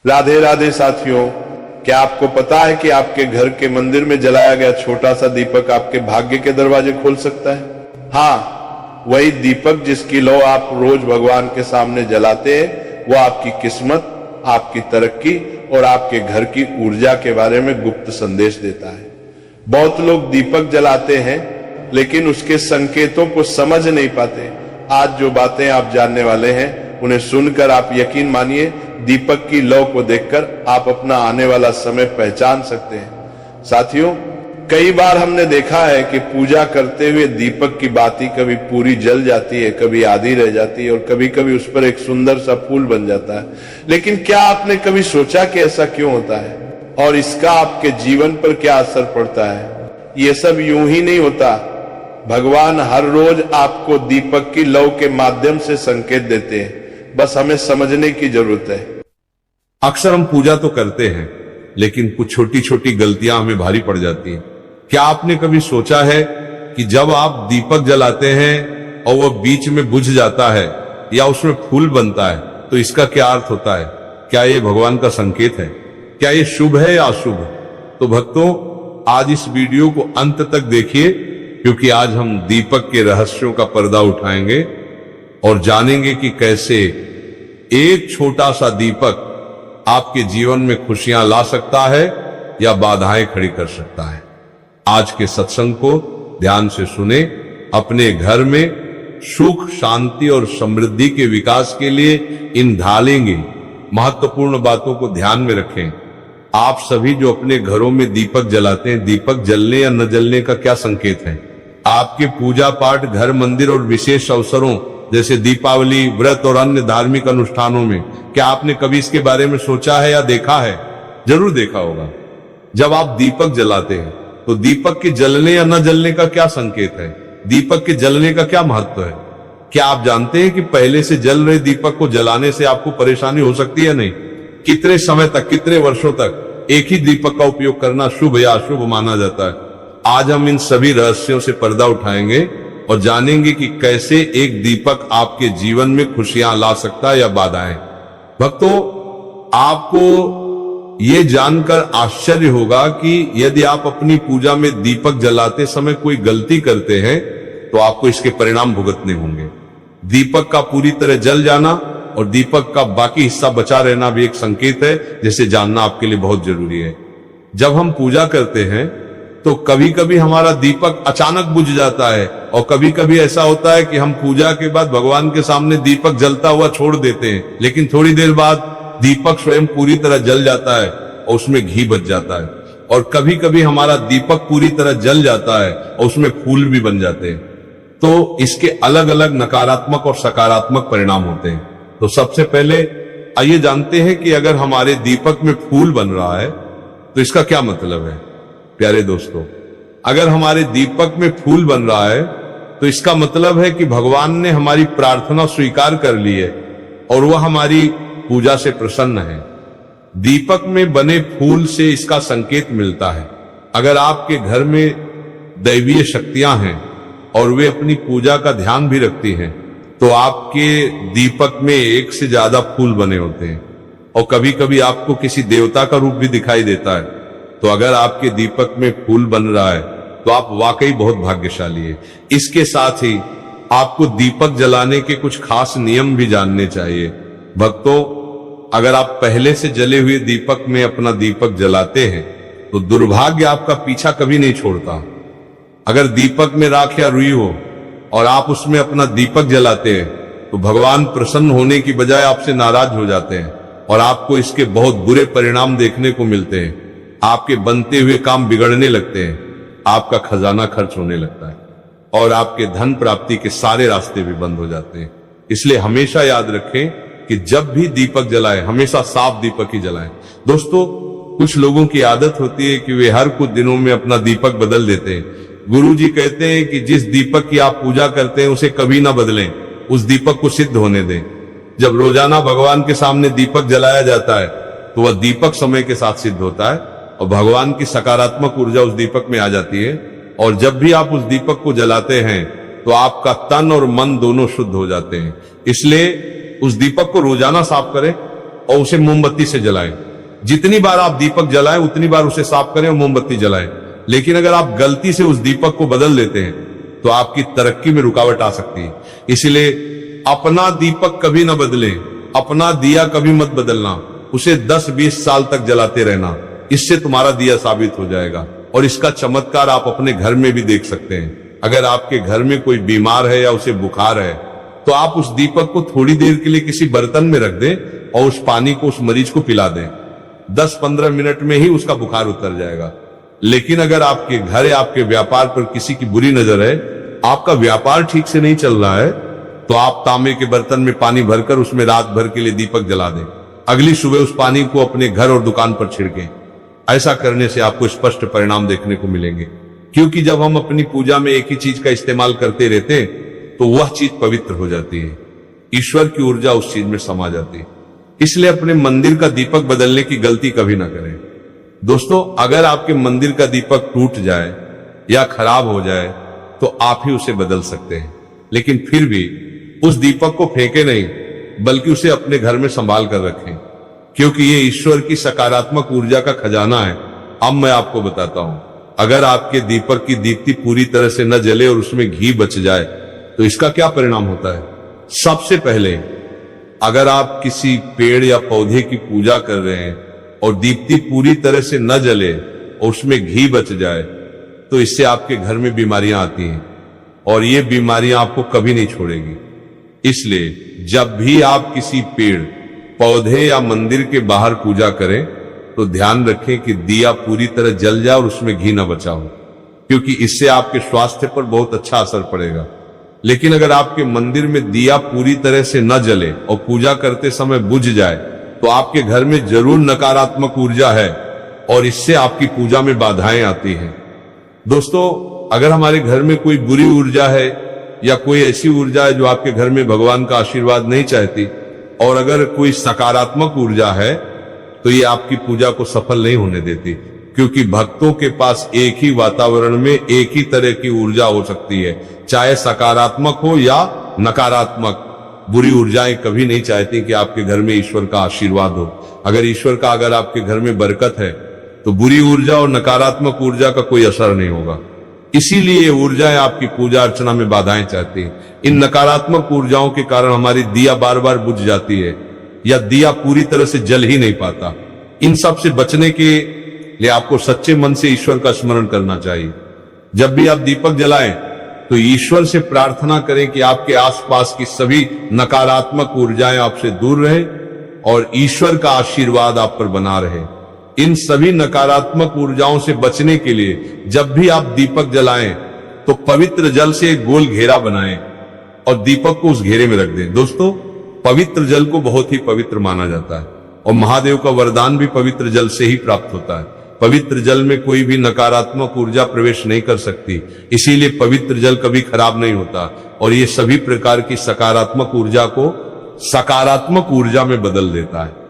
राधे राधे साथियों, क्या आपको पता है कि आपके घर के मंदिर में जलाया गया छोटा सा दीपक आपके भाग्य के दरवाजे खोल सकता है। हाँ, वही दीपक जिसकी लौ आप रोज भगवान के सामने जलाते हैं, वो आपकी किस्मत, आपकी तरक्की और आपके घर की ऊर्जा के बारे में गुप्त संदेश देता है। बहुत लोग दीपक जलाते हैं लेकिन उसके संकेतों को समझ नहीं पाते। आज जो बातें आप जानने वाले हैं उन्हें सुनकर आप यकीन मानिए, दीपक की लौ को देखकर आप अपना आने वाला समय पहचान सकते हैं। साथियों, कई बार हमने देखा है कि पूजा करते हुए दीपक की बाती कभी पूरी जल जाती है, कभी आधी रह जाती है और कभी कभी उस पर एक सुंदर सा फूल बन जाता है। लेकिन क्या आपने कभी सोचा कि ऐसा क्यों होता है और इसका आपके जीवन पर क्या असर पड़ता है? ये सब यूं ही नहीं होता। भगवान हर रोज आपको दीपक की लौ के माध्यम से संकेत देते हैं, बस हमें समझने की जरूरत है। अक्सर हम पूजा तो करते हैं लेकिन कुछ छोटी छोटी गलतियां हमें भारी पड़ जाती हैं। क्या आपने कभी सोचा है कि जब आप दीपक जलाते हैं और वह बीच में बुझ जाता है या उसमें फूल बनता है तो इसका क्या अर्थ होता है? क्या यह भगवान का संकेत है? क्या यह शुभ है या अशुभ? तो भक्तों, आज इस वीडियो को अंत तक देखिए, क्योंकि आज हम दीपक के रहस्यों का पर्दा उठाएंगे और जानेंगे कि कैसे एक छोटा सा दीपक आपके जीवन में खुशियां ला सकता है या बाधाएं खड़ी कर सकता है। आज के सत्संग को ध्यान से सुने। अपने घर में सुख, शांति और समृद्धि के विकास के लिए इन ढालेंगे महत्वपूर्ण बातों को ध्यान में रखें। आप सभी जो अपने घरों में दीपक जलाते हैं, दीपक जलने या न जलने का क्या संकेत है? आपके पूजा पाठ, घर, मंदिर और विशेष अवसरों जैसे दीपावली, व्रत और अन्य धार्मिक अनुष्ठानों में क्या आपने कभी इसके बारे में सोचा है या देखा है? जरूर देखा होगा। जब आप दीपक जलाते हैं तो दीपक के जलने या न जलने का क्या संकेत है? दीपक के जलने का क्या महत्व है? क्या आप जानते हैं कि पहले से जल रहे दीपक को जलाने से आपको परेशानी हो सकती है या नहीं? कितने समय तक, कितने वर्षों तक एक ही दीपक का उपयोग करना शुभ या अशुभ माना जाता है? आज हम इन सभी रहस्यों से पर्दा उठाएंगे और जानेंगे कि कैसे एक दीपक आपके जीवन में खुशियां ला सकता है या बाधाएं। भक्तों, आपको ये जानकर आश्चर्य होगा कि यदि आप अपनी पूजा में दीपक जलाते समय कोई गलती करते हैं तो आपको इसके परिणाम भुगतने होंगे। दीपक का पूरी तरह जल जाना और दीपक का बाकी हिस्सा बचा रहना भी एक संकेत है, जिसे जानना आपके लिए बहुत जरूरी है। जब हम पूजा करते हैं तो कभी कभी हमारा दीपक अचानक बुझ जाता है और कभी कभी ऐसा होता है कि हम पूजा के बाद भगवान के सामने दीपक जलता हुआ छोड़ देते हैं, लेकिन थोड़ी देर बाद दीपक स्वयं पूरी तरह जल जाता है और उसमें घी बच जाता है। और कभी कभी हमारा दीपक पूरी तरह जल जाता है और उसमें फूल भी बन जाते हैं। तो इसके अलग अलग नकारात्मक और सकारात्मक परिणाम होते हैं। तो सबसे पहले आइए जानते हैं कि अगर हमारे दीपक में फूल बन रहा है तो इसका क्या मतलब है। प्यारे दोस्तों, अगर हमारे दीपक में फूल बन रहा है तो इसका मतलब है कि भगवान ने हमारी प्रार्थना स्वीकार कर ली है और वह हमारी पूजा से प्रसन्न है। दीपक में बने फूल से इसका संकेत मिलता है। अगर आपके घर में दैवीय शक्तियां हैं और वे अपनी पूजा का ध्यान भी रखती हैं तो आपके दीपक में एक से ज्यादा फूल बने होते हैं और कभी कभी आपको किसी देवता का रूप भी दिखाई देता है। तो अगर आपके दीपक में फूल बन रहा है तो आप वाकई बहुत भाग्यशाली है। इसके साथ ही आपको दीपक जलाने के कुछ खास नियम भी जानने चाहिए। भक्तों, अगर आप पहले से जले हुए दीपक में अपना दीपक जलाते हैं तो दुर्भाग्य आपका पीछा कभी नहीं छोड़ता। अगर दीपक में राख या रुई हो और आप उसमें अपना दीपक जलाते हैं तो भगवान प्रसन्न होने की बजाय आपसे नाराज हो जाते हैं और आपको इसके बहुत बुरे परिणाम देखने को मिलते हैं। आपके बनते हुए काम बिगड़ने लगते हैं, आपका खजाना खर्च होने लगता है और आपके धन प्राप्ति के सारे रास्ते भी बंद हो जाते हैं। इसलिए हमेशा याद रखें कि जब भी दीपक जलाएं, हमेशा साफ दीपक ही जलाएं। दोस्तों, कुछ लोगों की आदत होती है कि वे हर कुछ दिनों में अपना दीपक बदल देते हैं। गुरुजी कहते हैं कि जिस दीपक की आप पूजा करते हैं उसे कभी ना बदलें, उस दीपक को सिद्ध होने दें। जब रोजाना भगवान के सामने दीपक जलाया जाता है तो वह दीपक समय के साथ सिद्ध होता है और भगवान की सकारात्मक ऊर्जा उस दीपक में आ जाती है। और जब भी आप उस दीपक को जलाते हैं तो आपका तन और मन दोनों शुद्ध हो जाते हैं। इसलिए उस दीपक को रोजाना साफ करें और उसे मोमबत्ती से जलाएं। जितनी बार आप दीपक जलाएं उतनी बार उसे साफ करें और मोमबत्ती जलाएं। लेकिन अगर आप गलती से उस दीपक को बदल देते हैं तो आपकी तरक्की में रुकावट आ सकती है। इसलिए अपना दीपक कभी ना बदलें, अपना दिया कभी मत बदलना, उसे 10-20 साल तक जलाते रहना। इससे तुम्हारा दिया साबित हो जाएगा। और इसका चमत्कार आप अपने घर में भी देख सकते हैं। अगर आपके घर में कोई बीमार है या उसे बुखार है तो आप उस दीपक को थोड़ी देर के लिए किसी बर्तन में रख दें और उस पानी को उस मरीज को पिला दें। 10-15 मिनट में ही उसका बुखार उतर जाएगा। लेकिन अगर आपके घर या आपके व्यापार पर किसी की बुरी नजर है, आपका व्यापार ठीक से नहीं चल रहा है, तो आप तांबे के बर्तन में पानी भरकर उसमें रात भर के लिए दीपक जला दें। अगली सुबह उस पानी को अपने घर और दुकान पर छिड़कें। ऐसा करने से आपको स्पष्ट परिणाम देखने को मिलेंगे। क्योंकि जब हम अपनी पूजा में एक ही चीज का इस्तेमाल करते रहते हैं तो वह चीज पवित्र हो जाती है, ईश्वर की ऊर्जा उस चीज में समा जाती है। इसलिए अपने मंदिर का दीपक बदलने की गलती कभी ना करें। दोस्तों, अगर आपके मंदिर का दीपक टूट जाए या खराब हो जाए तो आप ही उसे बदल सकते हैं। लेकिन फिर भी उस दीपक को फेंके नहीं, बल्कि उसे अपने घर में संभाल कर रखें, क्योंकि ये ईश्वर की सकारात्मक ऊर्जा का खजाना है। अब मैं आपको बताता हूं, अगर आपके दीपक की दीप्ति पूरी तरह से न जले और उसमें घी बच जाए तो इसका क्या परिणाम होता है। सबसे पहले, अगर आप किसी पेड़ या पौधे की पूजा कर रहे हैं और दीप्ति पूरी तरह से न जले और उसमें घी बच जाए तो इससे आपके घर में बीमारियां आती हैं और ये बीमारियां आपको कभी नहीं छोड़ेगी। इसलिए जब भी आप किसी पेड़, पौधे या मंदिर के बाहर पूजा करें तो ध्यान रखें कि दिया पूरी तरह जल जाए और उसमें घी न बचा हो, क्योंकि इससे आपके स्वास्थ्य पर बहुत अच्छा असर पड़ेगा। लेकिन अगर आपके मंदिर में दिया पूरी तरह से न जले और पूजा करते समय बुझ जाए तो आपके घर में जरूर नकारात्मक ऊर्जा है और इससे आपकी पूजा में बाधाएं आती हैं। दोस्तों, अगर हमारे घर में कोई बुरी ऊर्जा है या कोई ऐसी ऊर्जा है जो आपके घर में भगवान का आशीर्वाद नहीं चाहती, और अगर कोई सकारात्मक ऊर्जा है तो ये आपकी पूजा को सफल नहीं होने देती, क्योंकि भक्तों के पास एक ही वातावरण में एक ही तरह की ऊर्जा हो सकती है, चाहे सकारात्मक हो या नकारात्मक। बुरी ऊर्जाएं कभी नहीं चाहती कि आपके घर में ईश्वर का आशीर्वाद हो। अगर आपके घर में बरकत है तो बुरी ऊर्जा और नकारात्मक ऊर्जा का कोई असर नहीं होगा। इसीलिए ये ऊर्जाएं आपकी पूजा अर्चना में बाधाएं चाहती हैं। इन नकारात्मक ऊर्जाओं के कारण हमारी दिया बार बार बुझ जाती है या दिया पूरी तरह से जल ही नहीं पाता। इन सब से बचने के लिए आपको सच्चे मन से ईश्वर का स्मरण करना चाहिए। जब भी आप दीपक जलाएं तो ईश्वर से प्रार्थना करें कि आपके आसपास की सभी नकारात्मक ऊर्जाएं आपसे दूर रहे और ईश्वर का आशीर्वाद आप पर बना रहे। इन सभी नकारात्मक ऊर्जाओं से बचने के लिए जब भी आप दीपक जलाएं तो पवित्र जल से एक गोल घेरा बनाएं और दीपक को उस घेरे में रख दें। दोस्तों, पवित्र जल को बहुत ही पवित्र माना जाता है और महादेव का वरदान भी पवित्र जल से ही प्राप्त होता है। पवित्र जल में कोई भी नकारात्मक ऊर्जा प्रवेश नहीं कर सकती, इसीलिए पवित्र जल कभी खराब नहीं होता और ये सभी प्रकार की सकारात्मक ऊर्जा को सकारात्मक ऊर्जा में बदल देता है।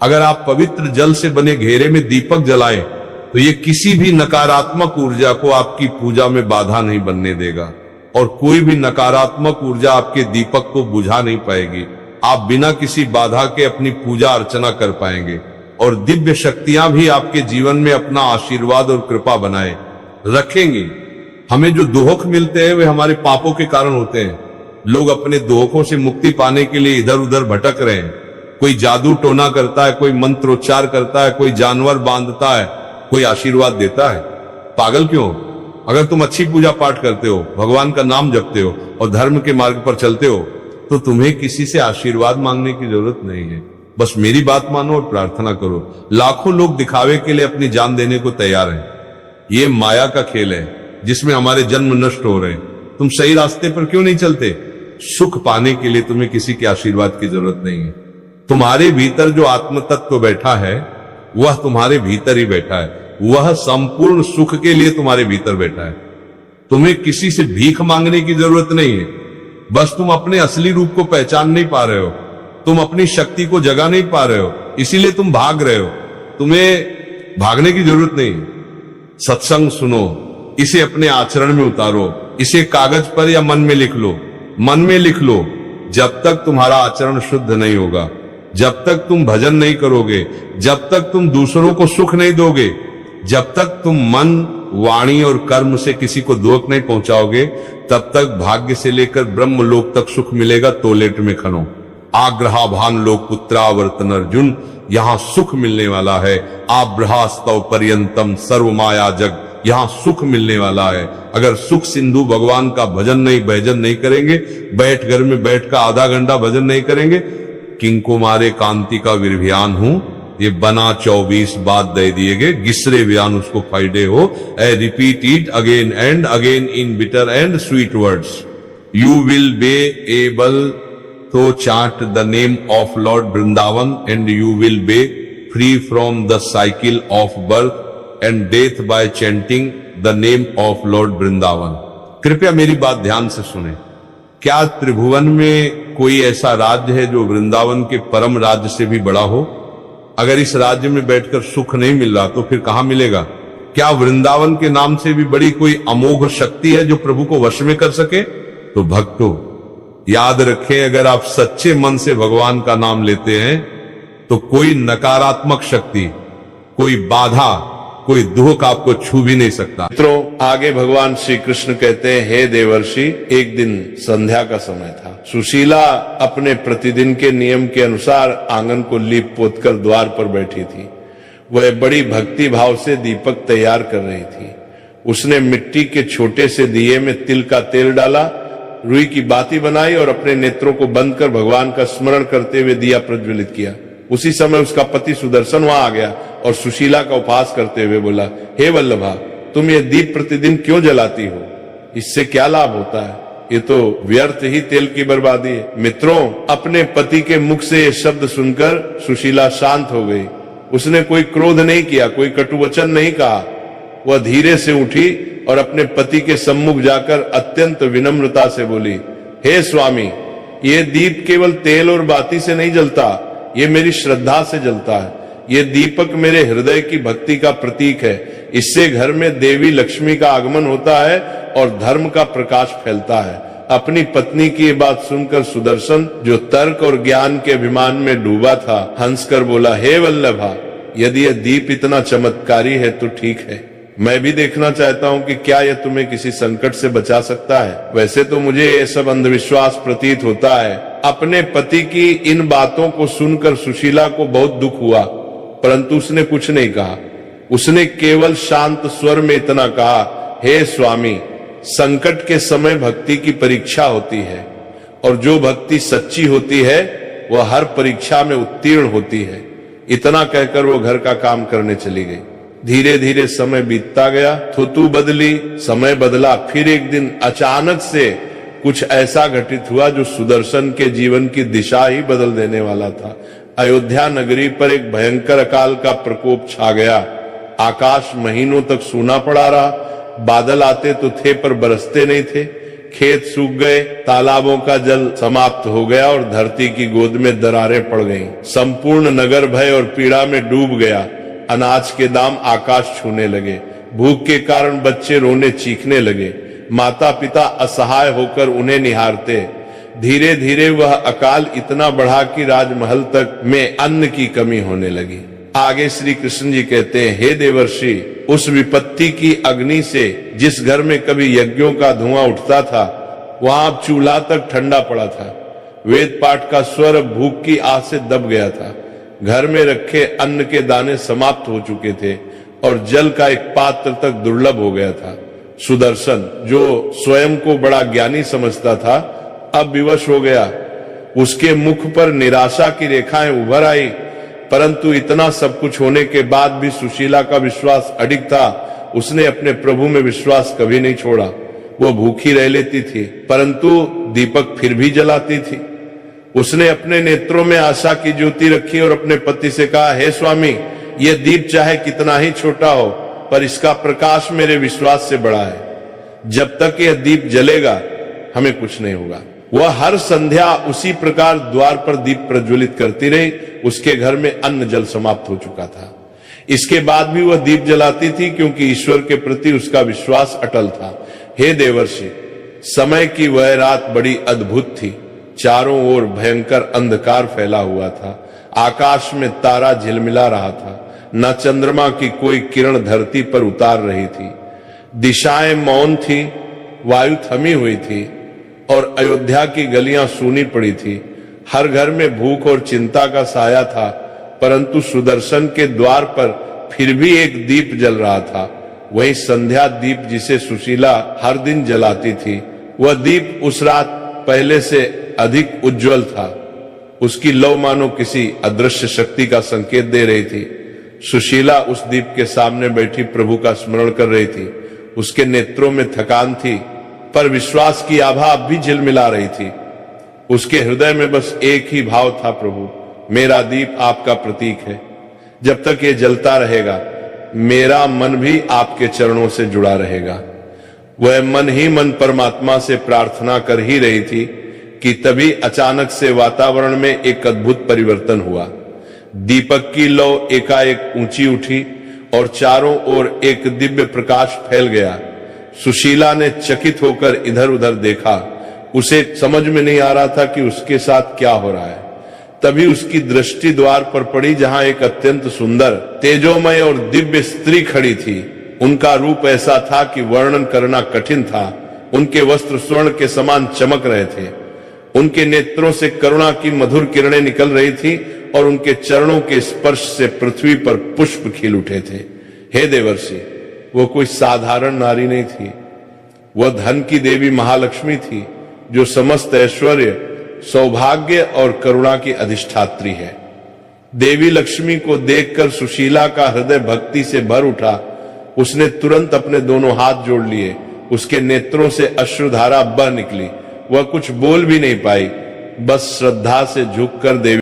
अगर आप पवित्र जल से बने घेरे में दीपक जलाएं तो ये किसी भी नकारात्मक ऊर्जा को आपकी पूजा में बाधा नहीं बनने देगा और कोई भी नकारात्मक ऊर्जा आपके दीपक को बुझा नहीं पाएगी। आप बिना किसी बाधा के अपनी पूजा अर्चना कर पाएंगे और दिव्य शक्तियां भी आपके जीवन में अपना आशीर्वाद और कृपा बनाए रखेंगी। हमें जो दोहक मिलते हैं वे हमारे पापों के कारण होते हैं। लोग अपने दोहकों से मुक्ति पाने के लिए इधर उधर भटक रहे हैं। कोई जादू टोना करता है, कोई मंत्रोच्चार करता है, कोई जानवर बांधता है, कोई आशीर्वाद देता है। पागल क्यों? अगर तुम अच्छी पूजा पाठ करते हो, भगवान का नाम जपते हो और धर्म के मार्ग पर चलते हो तो तुम्हें किसी से आशीर्वाद मांगने की जरूरत नहीं है। बस मेरी बात मानो और प्रार्थना करो। लाखों लोग दिखावे के लिए अपनी जान देने को तैयार हैं। ये माया का खेल है जिसमें हमारे जन्म नष्ट हो रहे हैं। तुम सही रास्ते पर क्यों नहीं चलते? सुख पाने के लिए तुम्हें किसी के आशीर्वाद की जरूरत नहीं है। तुम्हारे भीतर जो आत्म तत्व बैठा है वह तुम्हारे भीतर ही बैठा है। वह संपूर्ण सुख के लिए तुम्हारे भीतर बैठा है। तुम्हें किसी से भीख मांगने की जरूरत नहीं है। बस तुम अपने असली रूप को पहचान नहीं पा रहे हो, तुम अपनी शक्ति को जगा नहीं पा रहे हो, इसीलिए तुम भाग रहे हो। तुम्हें भागने की जरूरत नहीं। सत्संग सुनो, इसे अपने आचरण में उतारो, इसे कागज पर या मन में लिख लो। मन में लिख लो, जब तक तुम्हारा आचरण शुद्ध नहीं होगा जब तक तुम भजन नहीं करोगे, जब तक तुम दूसरों को सुख नहीं दोगे, जब तक तुम मन, वाणी और कर्म से किसी को दुख नहीं पहुंचाओगे, तब तक भाग्य से लेकर ब्रह्म लोक तक सुख मिलेगा तोलेट में खनो। आग्रहा भान लोक पुत्रावर्तन अर्जुन, यहां सुख मिलने वाला है। आब्रहास्तव पर्यंतम सर्व माया जग, यहां सुख मिलने वाला है। अगर सुख सिंधु भगवान का भजन नहीं करेंगे, बैठ घर में बैठ का आधा घंटा भजन नहीं करेंगे, किंकुमारे कांति का विरभियान हूं, ये बना 24 बात दे दिए गए, गिसरे व्यान उसको फायदे हो। I repeat it again and again in bitter and sweet words. You will be able to chant the name of Lord Vrindavan and you will be free from the cycle of birth and death by chanting the name of Lord Vrindavan। कृपया मेरी बात ध्यान से सुने। क्या त्रिभुवन में कोई ऐसा राज्य है जो वृंदावन के परम राज्य से भी बड़ा हो? अगर इस राज्य में बैठकर सुख नहीं मिल रहा तो फिर कहां मिलेगा? क्या वृंदावन के नाम से भी बड़ी कोई अमोघ शक्ति है जो प्रभु को वश में कर सके? तो भक्तों याद रखें, अगर आप सच्चे मन से भगवान का नाम लेते हैं तो कोई नकारात्मक शक्ति, कोई बाधा, कोई दुख आपको छू भी नहीं सकता। मित्रों, आगे भगवान श्री कृष्ण कहते हैं, हे देवर्षि, एक दिन संध्या का समय था। सुशीला अपने प्रतिदिन के नियम के अनुसार आंगन को लीप पोत कर द्वार पर बैठी थी। वह बड़ी भक्ति भाव से दीपक तैयार कर रही थी। उसने मिट्टी के छोटे से दिए में तिल का तेल डाला, रुई की बाती बनाई और अपने नेत्रों को बंद कर भगवान का स्मरण करते हुए दिया प्रज्वलित किया। उसी समय उसका पति सुदर्शन वहां आ गया और सुशीला का उपहास करते हुए बोला, हे वल्लभा, तुम ये दीप प्रतिदिन क्यों जलाती हो? इससे क्या लाभ होता है? ये तो व्यर्थ ही तेल की बर्बादी है। मित्रों, अपने पति के मुख से ये शब्द सुनकर सुशीला शांत हो गई। उसने कोई क्रोध नहीं किया, कोई कटुवचन नहीं कहा। वह धीरे से उठी और अपने पति के सम्मुख जाकर अत्यंत विनम्रता से बोली, हे स्वामी, ये दीप केवल तेल और बाती से नहीं जलता, ये मेरी श्रद्धा से जलता है। ये दीपक मेरे हृदय की भक्ति का प्रतीक है। इससे घर में देवी लक्ष्मी का आगमन होता है और धर्म का प्रकाश फैलता है। अपनी पत्नी की ये बात सुनकर सुदर्शन, जो तर्क और ज्ञान के अभिमान में डूबा था, हंसकर बोला, हे वल्लभा, यदि यह दीप इतना चमत्कारी है तो ठीक है। मैं भी देखना चाहता हूं कि क्या यह तुम्हें किसी संकट से बचा सकता है। वैसे तो मुझे ये सब अंधविश्वास प्रतीत होता है। अपने पति की इन बातों को सुनकर सुशीला को बहुत दुख हुआ, परंतु उसने कुछ नहीं कहा। उसने केवल शांत स्वर में इतना कहा, हे स्वामी, संकट के समय भक्ति की परीक्षा होती है और जो भक्ति सच्ची होती है वह हर परीक्षा में उत्तीर्ण होती है। इतना कहकर वो घर का काम करने चली गई। धीरे धीरे समय बीतता गया, ऋतु बदली, समय बदला। फिर एक दिन अचानक से कुछ ऐसा घटित हुआ जो सुदर्शन के जीवन की दिशा ही बदल देने वाला था। अयोध्या नगरी पर एक भयंकर अकाल का प्रकोप छा गया। आकाश महीनों तक सूना पड़ा रहा। बादल आते तो थे पर बरसते नहीं थे। खेत सूख गए, तालाबों का जल समाप्त हो गया और धरती की गोद में दरारें पड़ गईं। संपूर्ण नगर भय और पीड़ा में डूब गया। अनाज के दाम आकाश छूने लगे। भूख के कारण बच्चे रोने चीखने लगे। माता पिता असहाय होकर उन्हें निहारते। धीरे धीरे वह अकाल इतना बढ़ा कि राजमहल तक में अन्न की कमी होने लगी। आगे श्री कृष्ण जी कहते हैं, हे देवर्षि, उस विपत्ति की अग्नि से जिस घर में कभी यज्ञों का धुआं उठता था, वहां अब चूल्हा तक ठंडा पड़ा था। वेद पाठ का स्वर भूख की आग से दब गया था। घर में रखे अन्न के दाने समाप्त हो चुके थे और जल का एक पात्र तक दुर्लभ हो गया था। सुदर्शन, जो स्वयं को बड़ा ज्ञानी समझता था, अब विवश हो गया। उसके मुख पर निराशा की रेखाएं उभर आई, परंतु इतना सब कुछ होने के बाद भी सुशीला का विश्वास अडिग था। उसने अपने प्रभु में विश्वास कभी नहीं छोड़ा। वो भूखी रह लेती थी, परंतु दीपक फिर भी जलाती थी। उसने अपने नेत्रों में आशा की ज्योति रखी और अपने पति से कहा, हे स्वामी, यह दीप चाहे कितना ही छोटा हो, पर इसका प्रकाश मेरे विश्वास से बड़ा है। जब तक यह दीप जलेगा हमें कुछ नहीं होगा। वह हर संध्या उसी प्रकार द्वार पर दीप प्रज्वलित करती रही। उसके घर में अन्न जल समाप्त हो चुका था। इसके बाद भी वह दीप जलाती थी, क्योंकि ईश्वर के प्रति उसका विश्वास अटल था। हे देवर्षि, समय की वह रात बड़ी अद्भुत थी। चारों ओर भयंकर अंधकार फैला हुआ था। आकाश में तारा झिलमिला रहा था, न चंद्रमा की कोई किरण धरती पर उतार रही थी। दिशाएं मौन थी, वायु थमी हुई थी और अयोध्या की गलियां सूनी पड़ी थी। हर घर में भूख और चिंता का साया था, परंतु सुदर्शन के द्वार पर फिर भी एक दीप जल रहा था। वही संध्या दीप जिसे सुशीला हर दिन जलाती थी, वह दीप उस रात पहले से अधिक उज्जवल था। उसकी लौ मानो किसी अदृश्य शक्ति का संकेत दे रही थी। सुशीला उस दीप के सामने बैठी प्रभु का स्मरण कर रही थी। उसके नेत्रों में थकान थी, पर विश्वास की आभा अब भी झिलमिला रही थी। उसके हृदय में बस एक ही भाव था, प्रभु मेरा दीप आपका प्रतीक है। जब तक ये जलता रहेगा, मेरा मन भी आपके चरणों से जुड़ा रहेगा। वह मन ही मन परमात्मा से प्रार्थना कर ही रही थी कि तभी अचानक से वातावरण में एक अद्भुत परिवर्तन हुआ। दीपक की लौ एकाएक ऊंची उठी और चारों ओर एक दिव्य प्रकाश फैल गया। सुशीला ने चकित होकर इधर उधर देखा। उसे समझ में नहीं आ रहा था कि उसके साथ क्या हो रहा है। तभी उसकी दृष्टि द्वार पर पड़ी, जहां एक अत्यंत सुंदर, तेजोमय और दिव्य स्त्री खड़ी थी। उनका रूप ऐसा था कि वर्णन करना कठिन था। उनके वस्त्र स्वर्ण के समान चमक रहे थे। उनके नेत्रों से करुणा की मधुर किरणें निकल रही थी और उनके चरणों के स्पर्श से पृथ्वी पर पुष्प खिल उठे थे। हे देवर्षि, वो कोई साधारण नारी नहीं थी। वह धन की देवी महालक्ष्मी थी, जो समस्त ऐश्वर्य, सौभाग्य और करुणा की अधिष्ठात्री है। देवी लक्ष्मी को देखकर सुशीला का हृदय भक्ति से भर उठा। उसने तुरंत अपने दोनों हाथ जोड़ लिए। उसके नेत्रों से अश्रुधारा बह निकली। वह कुछ बोल भी नहीं पाई, बस श्रद्धा से झुककर देवी